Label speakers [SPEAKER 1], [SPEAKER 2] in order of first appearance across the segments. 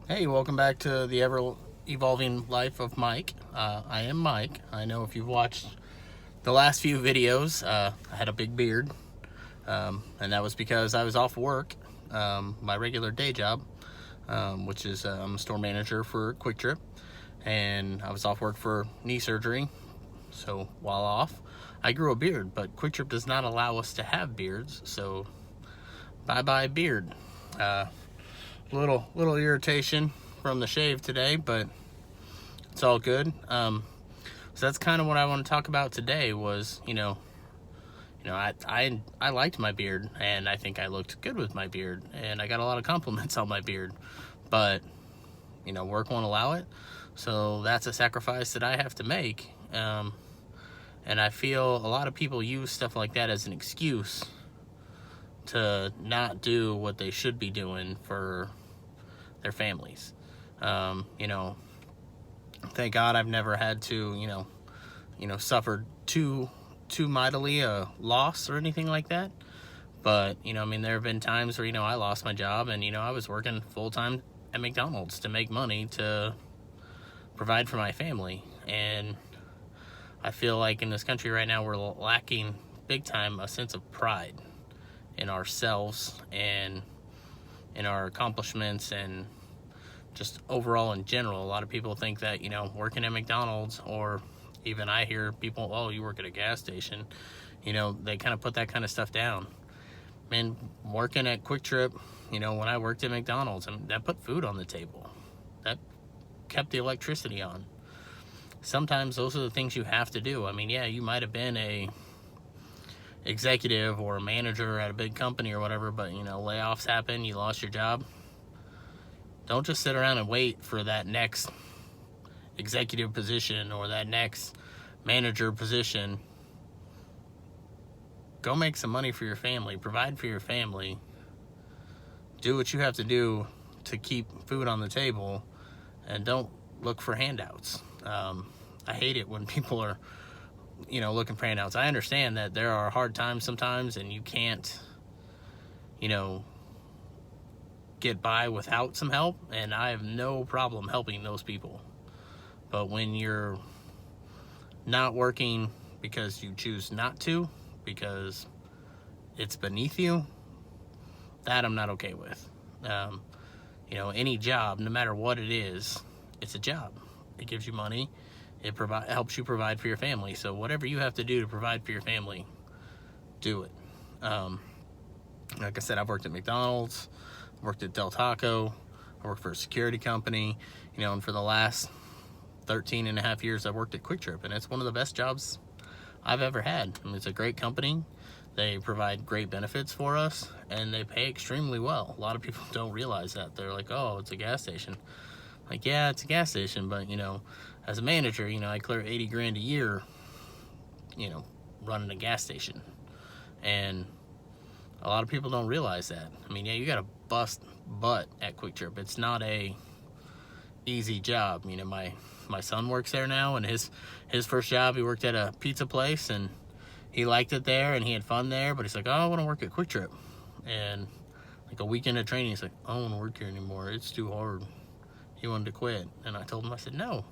[SPEAKER 1] Hey, welcome back to the ever evolving life of Mike. I am Mike. I know if you've watched the last few videos, I had a big beard, and that was because I was off work, my regular day job, which is I'm a store manager for Quick Trip, and I was off work for knee surgery. So while off, I grew a beard, but Quick Trip does not allow us to have beards, so bye bye beard. Uh, little irritation from the shave today, but it's all good. So that's kind of what I want to talk about today. Was I liked my beard, and I think I looked good with my beard, and I got a lot of compliments on my beard, but work won't allow it. So that's a sacrifice that I have to make. And I feel a lot of people use stuff like that as an excuse to not do what they should be doing for their families. Thank God I've never had to, suffer too mightily a loss or anything like that. But there have been times where I lost my job, and I was working full time at McDonald's to make money to provide for my family. And I feel like in this country right now we're lacking big time a sense of pride in ourselves and in our accomplishments, and just overall in general. A lot of people think that working at McDonald's, or even I hear people, oh, you work at a gas station, they kind of put that kind of stuff down. Man, working at Quick Trip, when I worked at McDonald's, that put food on the table, that kept the electricity on. Sometimes those are the things you have to do. Yeah, you might have been a executive or a manager at a big company or whatever, but layoffs happen, you lost your job. Don't just sit around and wait for that next executive position or that next manager position. Go make some money for your family, provide for your family, do what you have to do to keep food on the table, and don't look for handouts. I hate it when people are looking for handouts. I understand that there are hard times sometimes, and you can't get by without some help, and I have no problem helping those people. But when you're not working because you choose not to, because it's beneath you, that I'm not okay with. Any job, no matter what it is, it's a job. It gives you money. It helps you provide for your family. So whatever you have to do to provide for your family, do it. Like I said, I've worked at McDonald's, worked at Del Taco, I worked for a security company, and for the last 13 and a half years, I worked at Quick Trip, and it's one of the best jobs I've ever had. It's a great company. They provide great benefits for us, and they pay extremely well. A lot of people don't realize that. They're like, oh, it's a gas station. Like, yeah, it's a gas station, but, as a manager, I clear 80 grand a year, running a gas station. And a lot of people don't realize that. Yeah, you got to bust butt at Quick Trip. It's not a easy job. My son works there now, and his first job, he worked at a pizza place, and he liked it there, and he had fun there, but he's like, oh, I want to work at Quick Trip. And like a weekend of training, he's like, I don't want to work here anymore. It's too hard. He wanted to quit. And I told him, I said, no,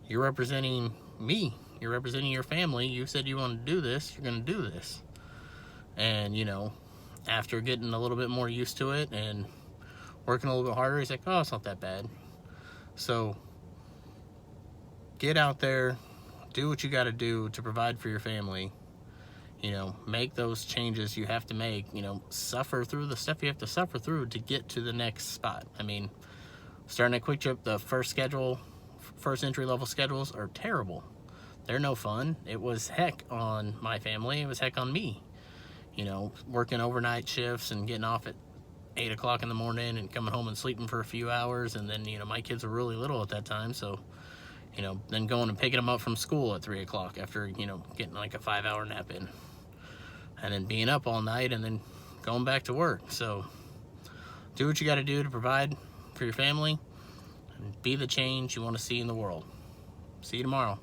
[SPEAKER 1] you're representing me. You're representing your family. You said you wanted to do this. You're going to do this. And, after getting a little bit more used to it and working a little bit harder, he's like, oh, it's not that bad. So get out there, do what you got to do to provide for your family. Make those changes you have to make. Suffer through the stuff you have to suffer through to get to the next spot. Starting at Quick Trip, the first entry level schedules are terrible. They're no fun. It was heck on my family. It was heck on me. Working overnight shifts and getting off at 8 o'clock in the morning and coming home and sleeping for a few hours. And then, my kids were really little at that time. So, then going and picking them up from school at 3 o'clock after, getting like a 5-hour nap in. And then being up all night and then going back to work. So do what you got to do to provide for your family and be the change you want to see in the world. See you tomorrow.